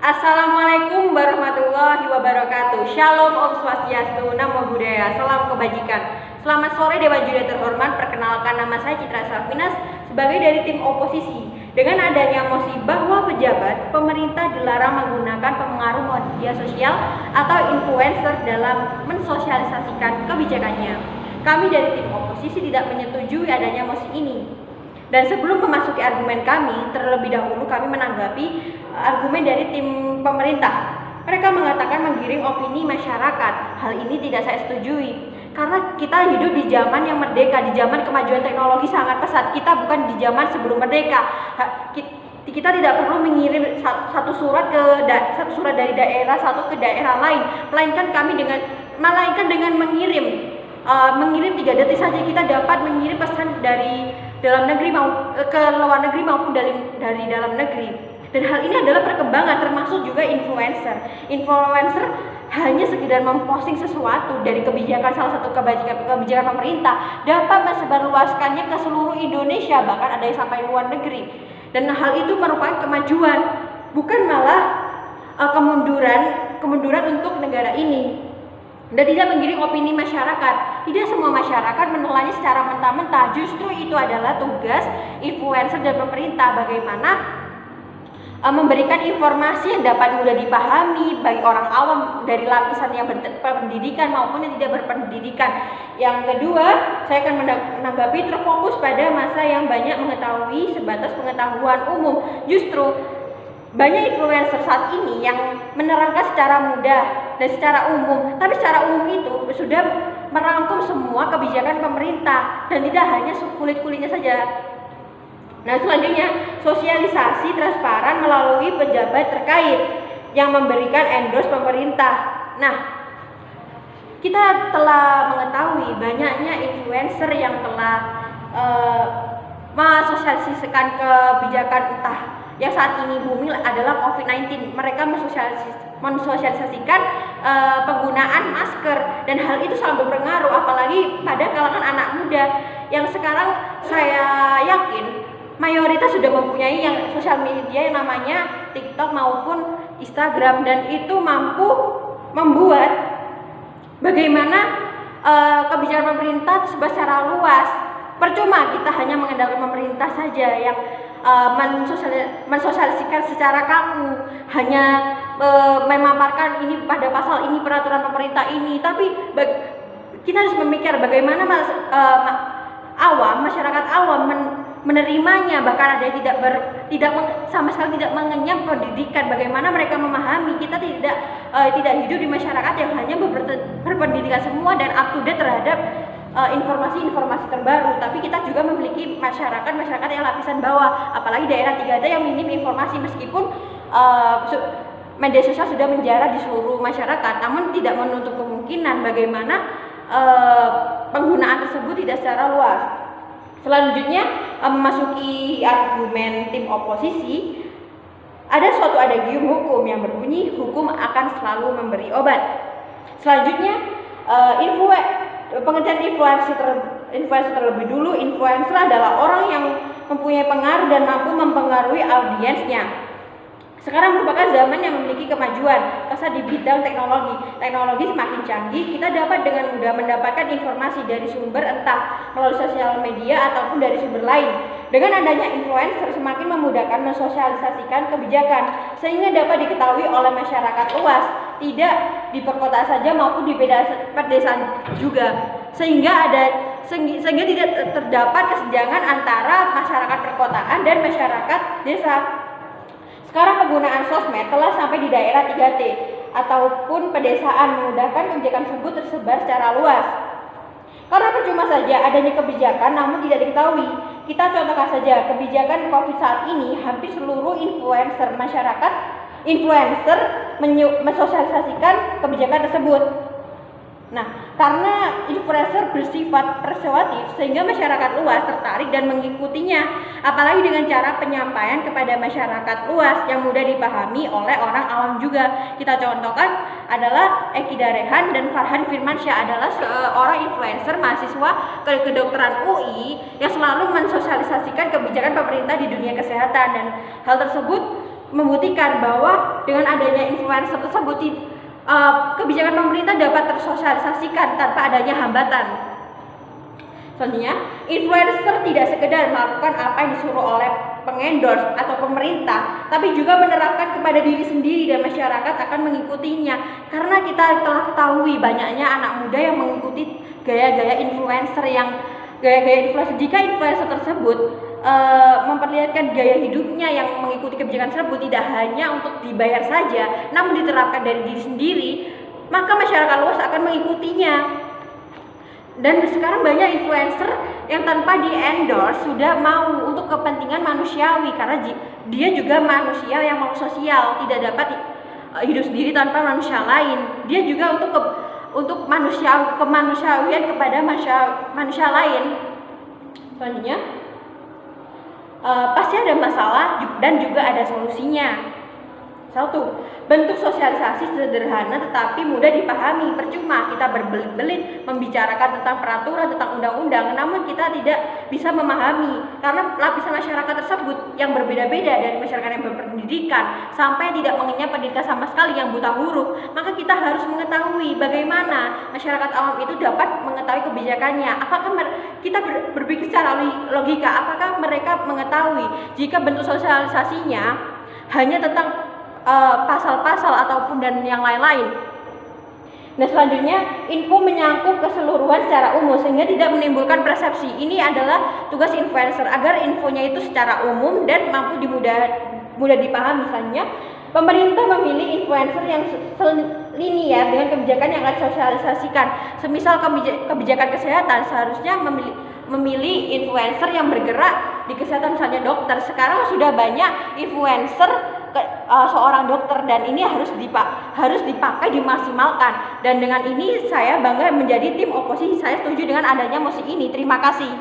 Assalamualaikum warahmatullahi wabarakatuh. Shalom, Om Swastiastu, Namo Buddhaya, salam kebajikan. Selamat sore Dewan Juri terhormat. Perkenalkan, nama saya Citra Safinas sebagai dari tim oposisi. Dengan adanya mosi bahwa pejabat pemerintah dilarang menggunakan pengaruh media sosial atau influencer dalam mensosialisasikan kebijakannya, kami dari tim oposisi tidak menyetujui adanya mosi ini. Dan sebelum memasuki argumen kami, terlebih dahulu kami menanggapi argumen dari tim pemerintah. Mereka mengatakan menggiring opini masyarakat. Hal ini tidak saya setujui. Karena kita hidup di zaman yang merdeka, di zaman kemajuan teknologi sangat pesat. Kita bukan di zaman sebelum merdeka. Kita tidak perlu mengirim satu surat dari daerah satu ke daerah lain, melainkan dengan mengirim 3 detik saja kita dapat mengirim pesan dari dalam negeri ke luar negeri maupun dari dalam negeri. Dan hal ini adalah perkembangan, termasuk juga influencer. Influencer hanya sekedar memposting sesuatu dari kebijakan salah satu kebijakan pemerintah dapat menyebarluaskannya ke seluruh Indonesia, bahkan ada yang sampai luar negeri. Dan hal itu merupakan kemajuan, bukan malah kemunduran untuk negara ini. Dan tidak menggiring opini masyarakat. Tidak semua masyarakat menelannya secara mentah-mentah. Justru itu adalah tugas influencer dan pemerintah, bagaimana memberikan informasi yang dapat mudah dipahami bagi orang awam dari lapisan yang berpendidikan maupun yang tidak berpendidikan. Yang kedua, saya akan menanggapi terfokus pada masa yang banyak mengetahui sebatas pengetahuan umum. Justru banyak influencer saat ini yang menerangkan secara mudah dan secara umum, tapi secara umum itu sudah merangkum semua kebijakan pemerintah dan tidak hanya kulit-kulitnya saja. Nah, selanjutnya, sosialisasi transparan melalui pejabat terkait yang memberikan endorse pemerintah. Nah, kita telah mengetahui banyaknya influencer yang telah mensosialisasikan kebijakan entah yang saat ini booming adalah COVID-19. Mereka mensosialisasikan penggunaan masker, dan hal itu sangat berpengaruh apalagi pada kalangan anak muda yang sekarang saya yakin mayoritas sudah mempunyai yang sosial media yang namanya TikTok maupun Instagram, dan itu mampu membuat bagaimana kebijakan pemerintah tersebar secara luas. Percuma kita hanya mengandalkan pemerintah saja yang mensosialisasikan secara kaku, hanya memaparkan ini pada pasal ini, peraturan pemerintah ini, tapi kita harus memikir bagaimana masyarakat awam menerimanya, bahkan ada yang sama sekali tidak mengenyam pendidikan. Bagaimana mereka memahami? Kita tidak hidup di masyarakat yang hanya berpendidikan semua dan up to date terhadap informasi-informasi terbaru, tapi kita juga memiliki masyarakat yang lapisan bawah, apalagi daerah 3T yang minim informasi. Meskipun media sosial sudah menjarah di seluruh masyarakat, namun tidak menutup kemungkinan bagaimana penggunaan tersebut tidak secara luas. Selanjutnya, memasuki argumen tim oposisi, ada suatu adagium hukum yang berbunyi hukum akan selalu memberi obat. Selanjutnya, pengertian influencer terlebih dulu. Influencer adalah orang yang mempunyai pengaruh dan mampu mempengaruhi audiensnya. Sekarang merupakan zaman yang memiliki kemajuan pesat di bidang teknologi. Teknologi semakin canggih, kita dapat dengan mudah mendapatkan informasi dari sumber entah melalui sosial media ataupun dari sumber lain. Dengan adanya influencer semakin memudahkan mensosialisasikan kebijakan sehingga dapat diketahui oleh masyarakat luas, tidak di perkotaan saja maupun di pedesaan juga. Sehingga tidak terdapat kesenjangan antara masyarakat perkotaan dan masyarakat desa. Sekarang penggunaan sosmed telah sampai di daerah 3T ataupun pedesaan, memudahkan kebijakan tersebut tersebar secara luas. Karena percuma saja adanya kebijakan namun tidak diketahui. Kita contohkan saja kebijakan COVID saat ini, hampir seluruh influencer mensosialisasikan kebijakan tersebut. Nah, karena influencer bersifat persuasif sehingga masyarakat luas tertarik dan mengikutinya, apalagi dengan cara penyampaian kepada masyarakat luas yang mudah dipahami oleh orang awam juga. Kita contohkan adalah Eki Darehan dan Farhan Firmansyah adalah seorang influencer mahasiswa kedokteran UI yang selalu mensosialisasikan kebijakan pemerintah di dunia kesehatan, dan hal tersebut membuktikan bahwa dengan adanya influencer tersebut kebijakan pemerintah dapat tersosialisasikan tanpa adanya hambatan. Selanjutnya, influencer tidak sekedar melakukan apa yang disuruh oleh pengendorse atau pemerintah, tapi juga menerapkan kepada diri sendiri dan masyarakat akan mengikutinya. Karena kita telah ketahui banyaknya anak muda yang mengikuti gaya-gaya influencer jika influencer tersebut memperlihatkan gaya hidupnya yang mengikuti kebijakan tersebut tidak hanya untuk dibayar saja, namun diterapkan dari diri sendiri, maka masyarakat luas akan mengikutinya. Dan sekarang banyak influencer yang tanpa di-endorse sudah mau untuk kepentingan manusiawi, karena dia juga manusia yang mau sosial, tidak dapat hidup sendiri tanpa manusia lain. Dia juga untuk kemanusiawian kepada manusia lain. Selanjutnya, pasti ada masalah dan juga ada solusinya. Satu, bentuk sosialisasi sederhana tetapi mudah dipahami. Percuma kita berbelit-belit membicarakan tentang peraturan, tentang undang-undang, namun kita tidak bisa memahami karena lapisan masyarakat tersebut yang berbeda-beda, dari masyarakat yang berpendidikan sampai tidak mengenyam pendidikan sama sekali, yang buta huruf. Maka kita harus mengetahui bagaimana masyarakat awam itu dapat mengetahui kebijakannya. Apakah kita berpikir secara logika, apakah mereka mengetahui jika bentuk sosialisasinya hanya tentang pasal-pasal ataupun dan yang lain-lain. Nah, selanjutnya, info menyangkut keseluruhan secara umum sehingga tidak menimbulkan persepsi. Ini adalah tugas influencer agar infonya itu secara umum dan mampu mudah dipahami. Misalnya, pemerintah memilih influencer yang selinier dengan kebijakan yang akan sosialisasikan. Semisal kebijakan kesehatan, seharusnya memilih influencer yang bergerak di kesehatan, misalnya dokter. Sekarang sudah banyak influencer seorang dokter dan ini harus dipakai, dimaksimalkan. Dan dengan ini saya bangga menjadi tim oposisi. Saya setuju dengan adanya mosi ini. Terima kasih.